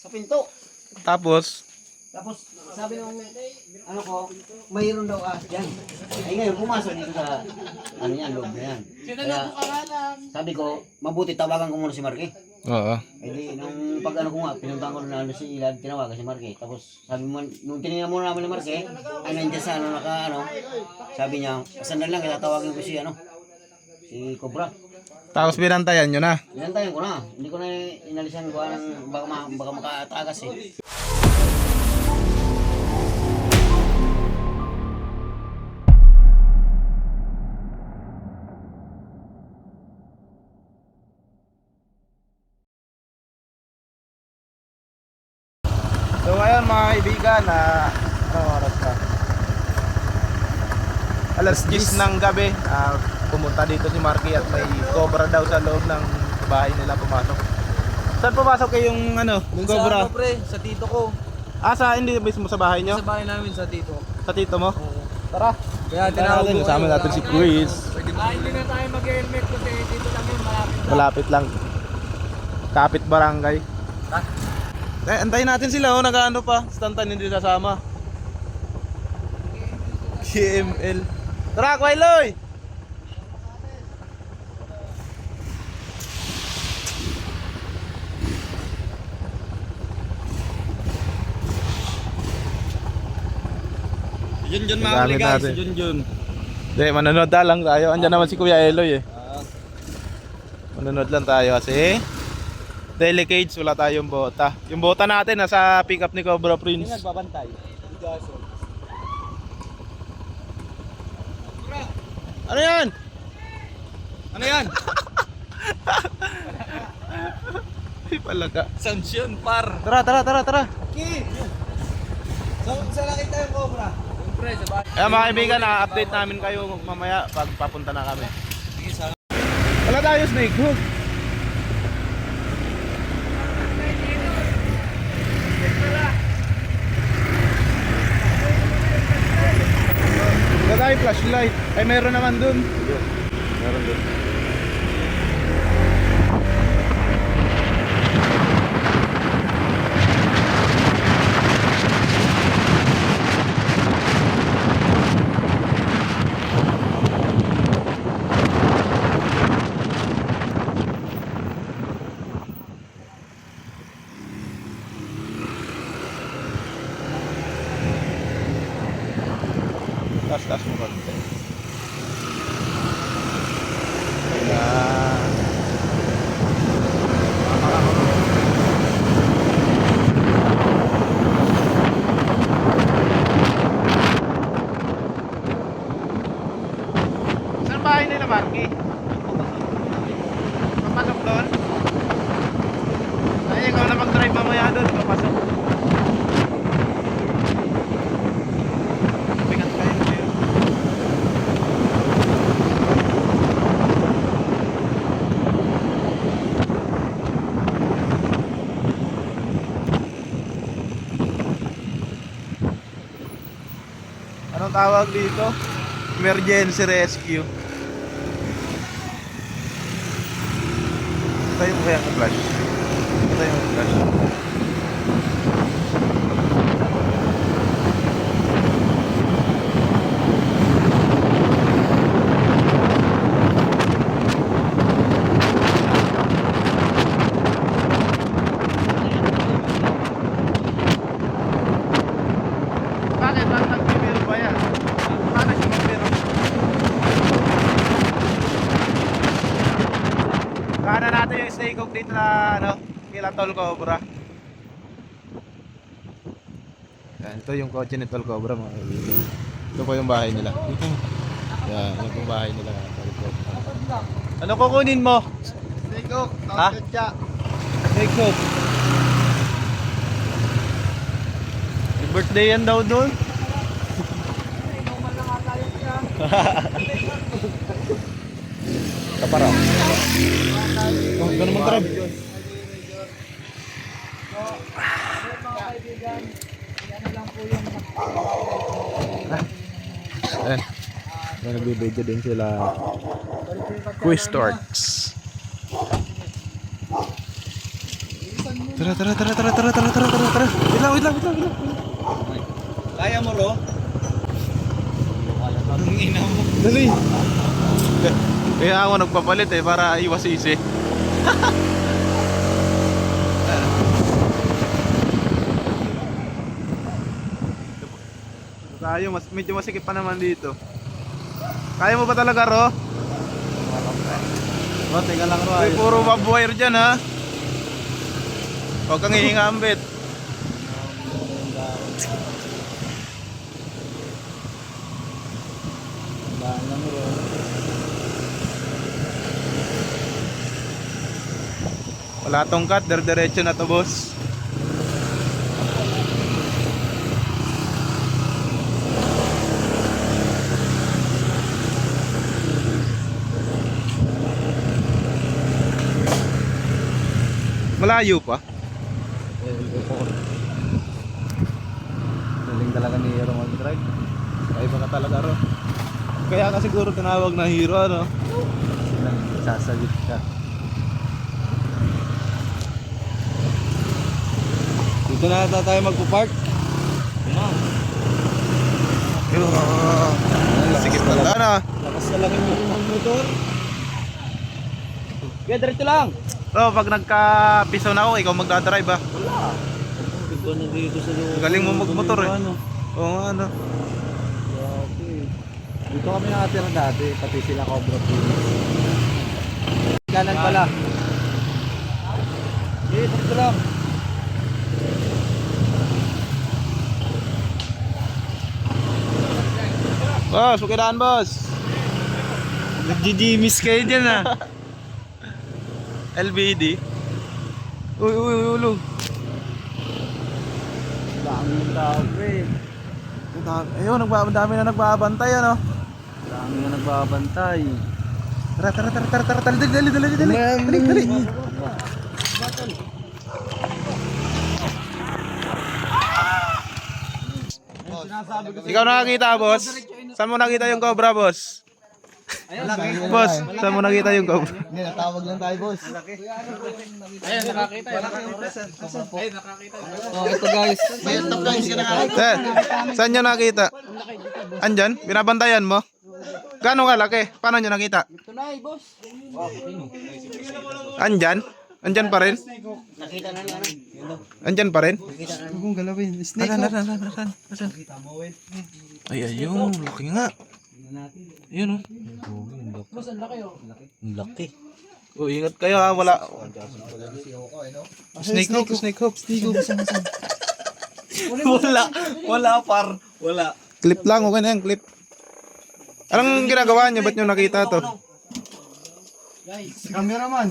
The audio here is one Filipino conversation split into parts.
Sa pinto. Tapos, Sabi nung ano ko, mayroon daw yan. Ay ngayon pumasok dito sa ano yan, loob na yan. Kaya sabi ko, mabuti tawagan ko muna si Marky. oo. Eh di, nung pag ano ko nga, pinuntahan ko na ano si Ilad, tinawagan si Marky. Tapos sabi mo, nung tinignan muna namin ni Marky, ay nandiyan sa ano, sabi niya, sandali lang, itatawagin ko si ano, si Cobra. Tapos binantayan nyo na. Inantayan ko na, hindi ko na inalisan ko ng baka makatagas eh. So ngayon mga kaibigan, anong oras na? Alas 10 ng gabi. Pumunta dito si Marky at may cobra daw sa loob ng bahay nila pumasok. Saan pumasok kayong ano, cobra? Sa pre, sa tito ko. Hindi mismo sa bahay nyo? Sa bahay namin sa tito. Sa tito mo? Oo. Tara. Kaya Tara natin, kasama natin si Chris. Hindi na tayo mag-helmet kasi dito lang yun, malapit. Malapit lang. Kapit barangay. Ha? Antayin natin sila, nag-ano pa. Stantan hindi sasama. KML. Tara, Kwailoy! Junjun mga huli, guys, Junjun. Hindi, manonood na lang tayo. Andiyan naman si Kuya Eloy eh. Manonood lang tayo kasi Delicates, wala tayong bota. Yung bota natin nasa pick up ni Cobra Prince. Nagbabantay. Ano yan? Ano yan? Ay palaga. Sanction par. Tara. Ki! Saan nakita yung cobra? Pre, sa bahay. Kaya mga kaibigan, update namin kayo mamaya pag papunta na kami. Sige, sana. Wala tayo snake hook. Wala tayo flashlight. Ay meron naman dun. Meron dun. Taas mo konti. Ayan. Saan bahay nila, Marky? Papasok doon? Ay, ikaw na mag-drive mamaya doon. Papasok. Bigat kayo ngayon. Anong tawag dito? Emergency rescue. Tayo mo kaya ang flash. Tayo mo flash. Bakit? Bakit nagbibiro ba yan? Bakit nagbibiro? Kaya natin yung stay cook dito na ano, kila Tol Cobra. Yan, ito yung kotse ni Tol Cobra mga kaibigan. Ito po yung bahay nila. Yan, yung po bahay nila. Ano kukunin mo? Stay cook. Ha? Stay cook. May birthday yan daw doon. Kaparaw. Oh, ito naman tarab. Ayan. Nagbibideo din sila. Quiz Torts. Tara, tara, tara, tara, tara, tara, tara, tara, tara. Wait lang, wait lang, wait lang, wait lang. Kaya mo, Ro? Ang ina mo. Dali. Kaya ako nagpapalit para iwas isi. Tayo, medyo masikip pa naman dito. Kaya mo ba talaga, Ro? Ro, teka lang, Ro. May puro barbwire dyan, ha? Huwag kang hihingambit. Wala tongkat, diretso na to, boss. Malayo pa. Galing talaga ni Hero mag-drive. Ay baka talaga, Ro. Kaya ka siguro tinawag na hero, ano? Sasalit ka. Dito na ata tayo magpo-park. Sikip na na. Lakas talaga yung motor. Kaya diretso lang. Ro, pag nagka-piso na ako, ikaw magdadrive, ha? Ito na dito sa loob. Galing mo magmotor, eh. Ano? Oo nga, ano? Grabe. Dito kami nakatira dati, pati sila Cobra Police. Kanan pala. Dito lang. Boss, sukiraan, boss. Nag-GG-miss kayo dyan, ha? LBD. Uy, uy, uy, ulo. Daming tao, pre. Ayun, dami na nagbabantay, ano? Daming na nagbabantay. Tara, tara, tara, tara, tara, dali, dali, dali, dali, dali, dali. Ikaw nakakita, boss? Saan mo nakita yung cobra, boss? Boss, saan mo nakita yung cobra? Hindi, natawag lang tayo, boss. Ayun, nakakita. Oh, ito guys. Mayroon top guys ka nakakita. Saan nyo nakita? Andyan? Binabantayan mo? Gano'ng kalaki? Paano nyo nakita? Andyan? Andyan pa rin? Nakita na niya, ano? Andyan pa rin? Huwag galawin. Snake. Asan? Ay, ayun. Laki nga. Ayun, oh. Ang laki. Oh, ingat kayo, ha. Wala. Snake hook, snake hook. Wala par. Wala. Clip lang, okay na yan, clip. Anong ginagawa niyo? Ba't nyo nakita to? Cameraman.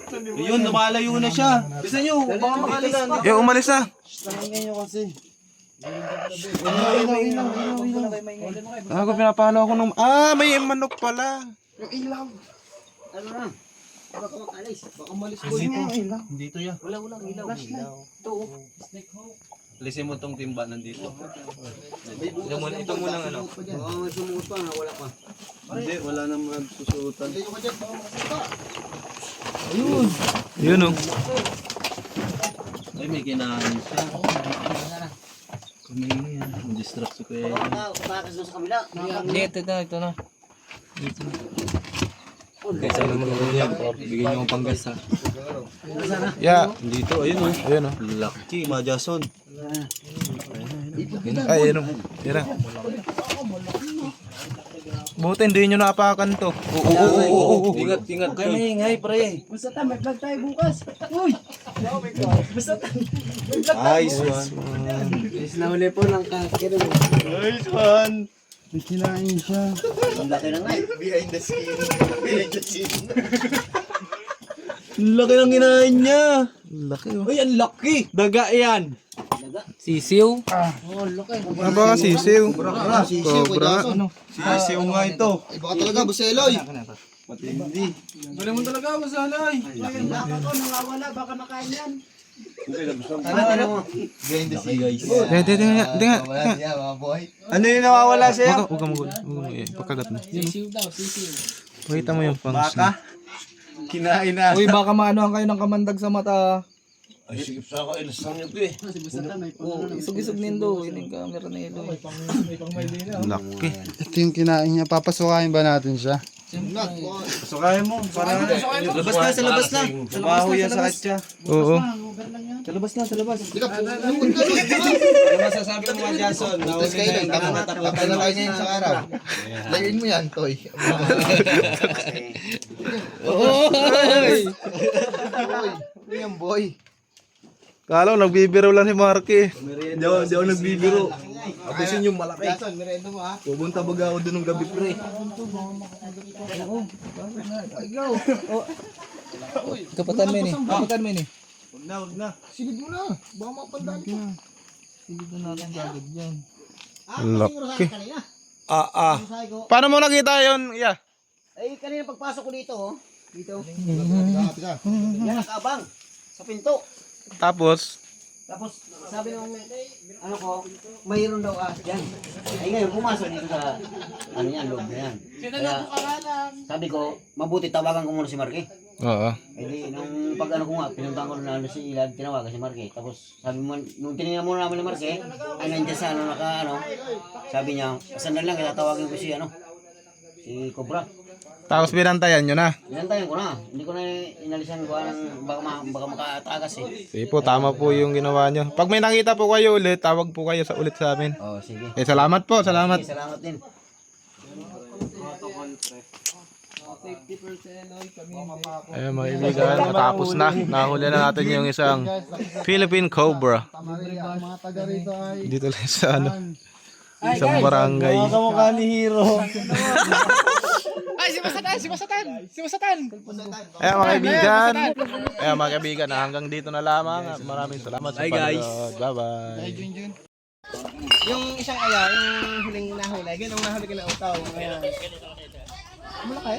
Ayun, lumalayo na siya. Bisa nyo, baka makalis pa. Eh, umalis na. Tangin nyo kasi. Ako, pinapalo ako ng... Ah, may manok pala. Ano na? Baka makalis. Baka malis ko yun. Dito yan. Wala, ilaw. Ito, Alisin mo tong timba nandito. Ito muna ano. baka may sumuot pa na, wala pa. Hindi, wala naman susuotan. Yun, oh. Ay, may kinain siya. Kumain na yan. Mag-distract si Kuya. Umakas doon sa kabila. Hindi, ito na. Kaysa naman ako yan. Bigyan niyo ang panggas ha. Yeah. Dito, ayun o. Ayun, oh. Lucky, Majason. Ay, ayun, oh. Yan na. Buti, hindi nyo napakan to. Oo. Ingat, ingat. Kaya maingay, pre. Basta ta, may vlog tayo bukas. Uy! Basta ta. Nice one. Is na uli po ng kakiro. Nice one. May kinain siya. Ang laki na nga eh. Behind the scene. Behind the scene. Ang laki ng kinain niya. Laki, oh. Uy, ang laki. Daga yan. Sisiw. Ano ba kasi, sisiw? Cobra. Sisiw nga ito. Baka talaga, Buseloy. Matindi. Wala mo talaga, masalay. Ano? Behind the scene, guys. Hindi nga. Wala niya, mga boy. Ano yung nawawala sa'yo? Huwag ka magul. Pagkagat mo. Sisiw daw, sisiw. Pakita mo yung function. Baka. Kinain na. Uy, baka maanohan kayo ng kamandag sa mata. Ay, sige sa ako, ilas lang yun eh. Si Basatan may Oh, isog-isog nindo. Yun yung camera ni Eloy. Laki. Ito yung kinain niya. Papasukain ba natin siya? Pasukahin mo. Para labas na, sa labas na. Baho yan sa katya. Oo. Sa labas na, sa labas. Ano masasabi mo mga Jason? Tapos kayo lang, tapos na kayo ngayon sa araw. Layin mo yan, Toy. Oy! Ano yan, boy? Kala ko nagbibiro lang si Marky. Hindi ako nagbibiro. Abisin yung malaki. Jason, merenda mo ha. Pupunta baga ako dun ng gabi pre. Kapatan mo yun eh. Kapatan mo yun eh. Huwag na. Silid mo na. Baka mapandaan ka. Silid na natin gagad yan. Laki. Paano mo nakita yun? Yeah. Ay, kanina pagpasok ko dito, oh. Dito. Yan, nakaabang. Sa pinto. Tapos, Sabi nung, ano ko, mayroon daw yan. Ay ngayon, pumasok dito sa, ano yan, loob na yan. Kaya, sabi ko, mabuti tawagan ko muna si Marky. oo. Eh di, nung pag ano ko nga, pinuntahan ko na ano si Ilad, tinawagan si Marky. Tapos, sabi mo, nung tinignan muna namin ni Marky, ay nandiyan sa ano, sabi niya, sandali lang, kaya tawagin ko si, si Cobra. Tapos binantayan nyo na. Inantayan ko na. Hindi ko na inalisan ko ng baka makatagas eh. Sige po, tama po yung ginawa nyo. Pag may nakita po kayo ulit, tawag po kayo ulit sa amin. Oh, sige. Salamat po, salamat. Sige, salamat din. Ayun mga kaibigan, natapos na. Nahuli na natin yung isang Philippine Cobra. Mga taga rito ay... Dito lang sa isang barangay. Kamukha ni Hero. Ay, si Basatan! Si Basatan! Si Basatan! Ayun mga kaibigan, hanggang dito na lamang. Maraming salamat sa panonood. Bye-bye. Yung isang aya, yung huling nahuli, ganun nahuli ka na utaw. Malaki?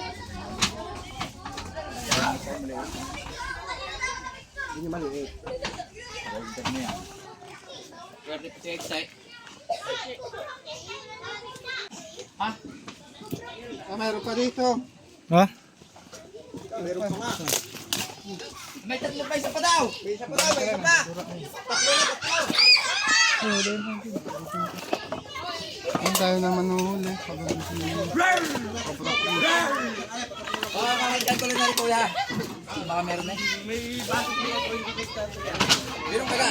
Hindi niya maliit. Ha? Mayroon pa dito. Ha? Mayroon pa nga. May tatlo pa, isa pa daw. May isa pa daw, may isa pa. Ang tayo naman nuhuli. Dyan ko lang na rin kuya. Baka meron na eh. Meron ka na.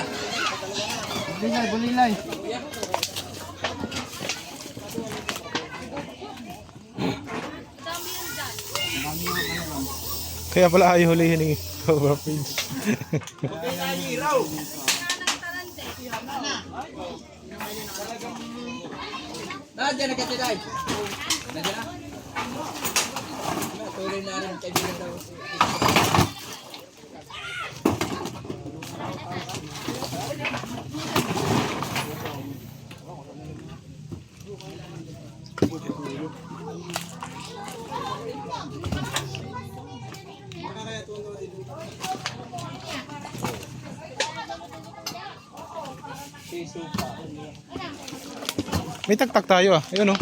Bulilay. Kaya pala ayaw hulihin ni Cobra Prince. Nandiyan na ka Tiday. Nandiyan na. Tuloy na rin kaibigan daw. May taktak tayo ah. Ayun oh.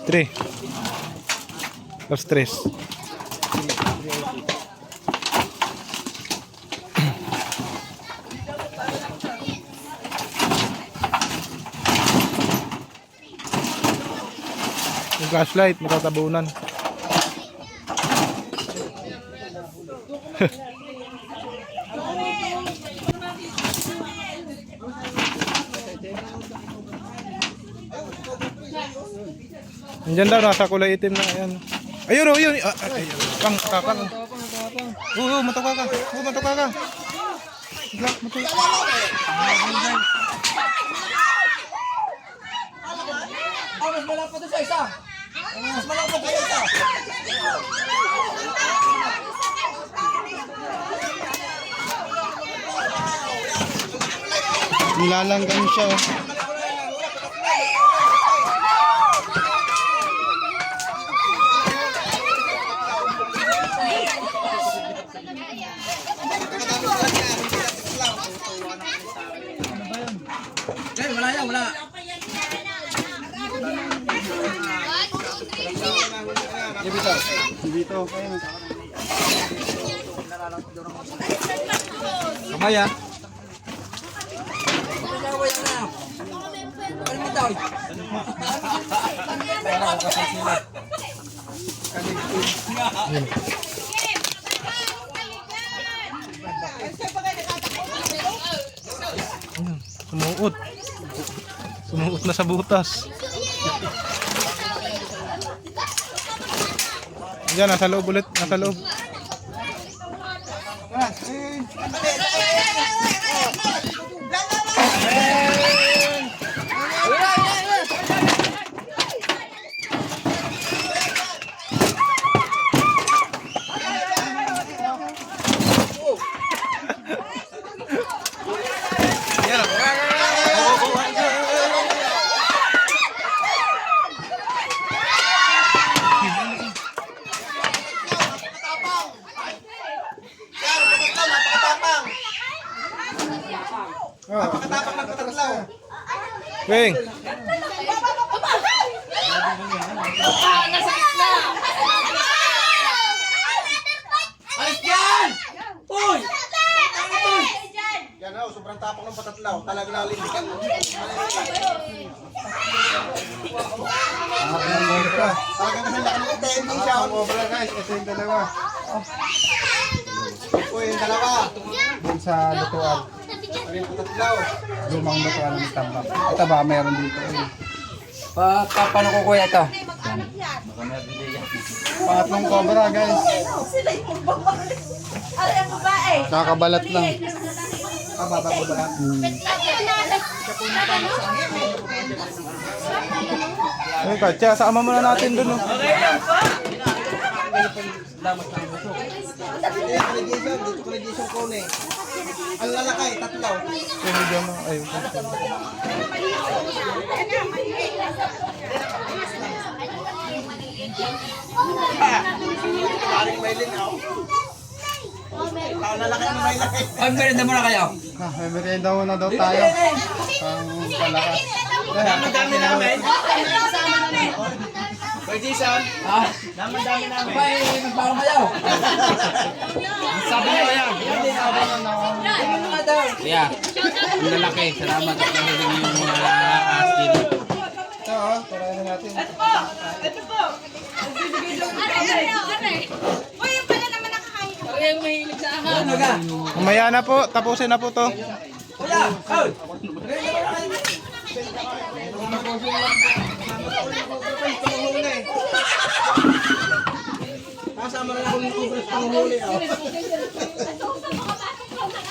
Tres. Los tres. Yung flashlight, matatabunan. Andiyan daw, nasa kulay itim na yan. Ayun o, yun. Kang. Oo, matuka ka. Oo, matuka ka. Matuka. Mas malaki pa doon sa isa. Mas malaki pa doon sa isa. Nilalanggan siya. Wala yan, wala. Dito. Kamay ah. Sumuot. Sumuot na sa butas. Diyan, nasa loob ulit. Nasa loob. Wing. Alis dyan! Uy! Yan ho, sobrang tapang ng patatlaw. Talagang lalindigan. Talagang kasi laki ng tending siya. Wala guys, ito yung dalawa. Ito yung dalawa. Doon sa lutuan. Yung patatlaw. Lumang lutuan ng tambak. Ito ba, meron dito. Paano ko kuya ito? Pangatlong cobra guys. Sila yung babae. Ay, ang babae. Kakabalat lang. Bababalat. Ay, Katya, sama muna natin dun. Oh. Dito collision cone eh. Ang lalakay, tatlaw. Ay, Paring Maylin ako. Ang lalaki ng Maylin. Ay, merienda muna kayo. May merienda muna daw tayo. Ang palakas. Dami namin. Boy Jason. Ha? Dami namin. Ay, magpapang kayo. Sabi niyo kaya. Yeah. Ang lalaki. Salamat at narinig yung mga askin. Ito oh, tarayan na natin. Uy, yung pala naman nakakain. Ano ka? mamaya na po, tapusin na po to. Kuya! Ay! Kasama na ako ng Congress panghuli.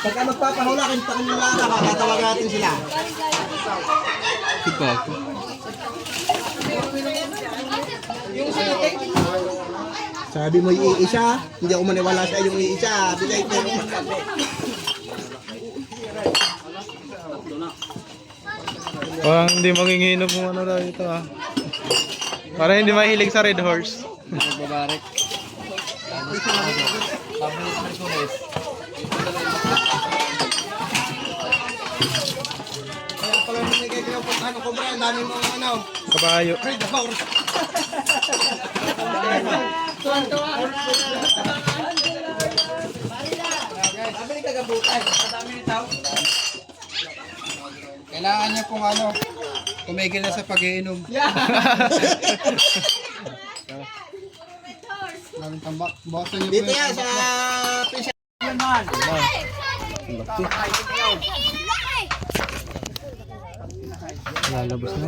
Pagka magpapahula, kinta kong lalaka, kakatawag natin sila. Sabi mo iisa, hindi ako maniwala sa yung iisa. Bigay ko yung magkabi. Parang hindi manginginom kung ano daw ito ah. Para hindi mahilig sa Red Horse. Nagbabarek. Pabilis Merkules. Kaya pala nagigay ko yung puntahan ng Cobra, ang dami mong ano. Kabayo. Ay, daw. Sabi ni kagabutan. Madami ni tao. Kailangan niya pong ano, tumigil na sa pag-iinom. Maraming tambak. Bawasan niyo po Dito yan sa pinsa. Lalabas na.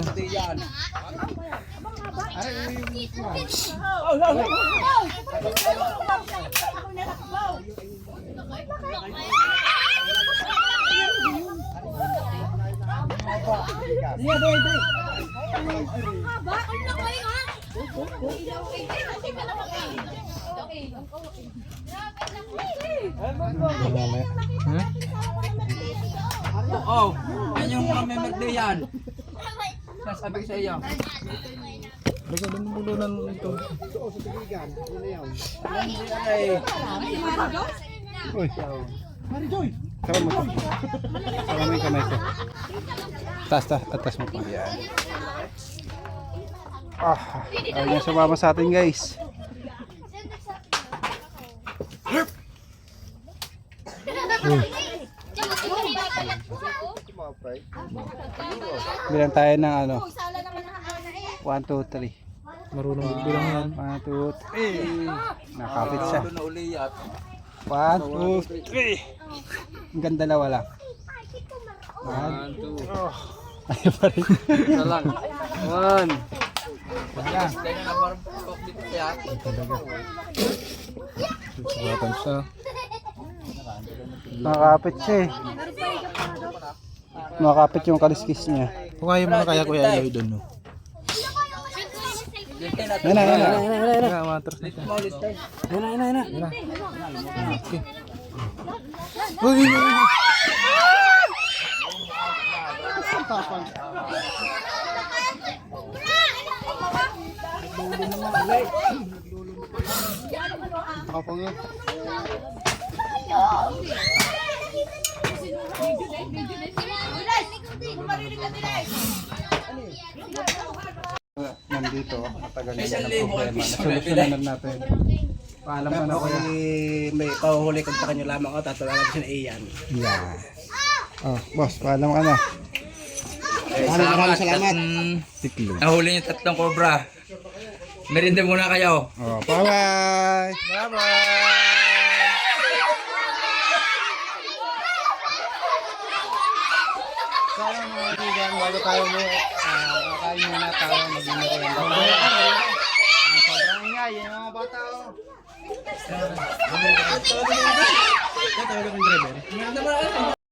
Oh, yan yung mga member yan. Sasabi ko sa iyo. Baga doon bulunan ito. Uy. Saka mo to. Saka mo yung kamay ko. Atas mo pa. Yan. Ayaw niya sumama sa atin guys. Bilang tayo ng ano. 1, 2, 3. Marunong magbilang yan. 1, 2, 3. Nakapit siya. 1, 2, 3. Hanggang dalawa lang. 1, 2. Ayaw pa rin. Isa lang. 1. Susuwatan siya. Nakapit siya eh. Nakapit yung kaliskis niya. Kukain mo na kaya Kuya Eloy doon, no? Ayun na. Kaya matras na siya. Uy! Nandito, matagal na ng problema. Solusyonan natin. Paalam ka na kuya. May pahuhuli kong pa kanyo lamang ako. Tatawagan ko siya na iyan. Yeah. Oh, boss, paalam ka na. Salamat. Tiklo. Nahuli niyo 3 cobra. Merinda muna kayo. Oh, bye-bye. Sayang mga kaibigan, bago tayo mo, kakain muna tayo, mag-inukulan tayo. Sobrang ingay, yung mga bata. Oh.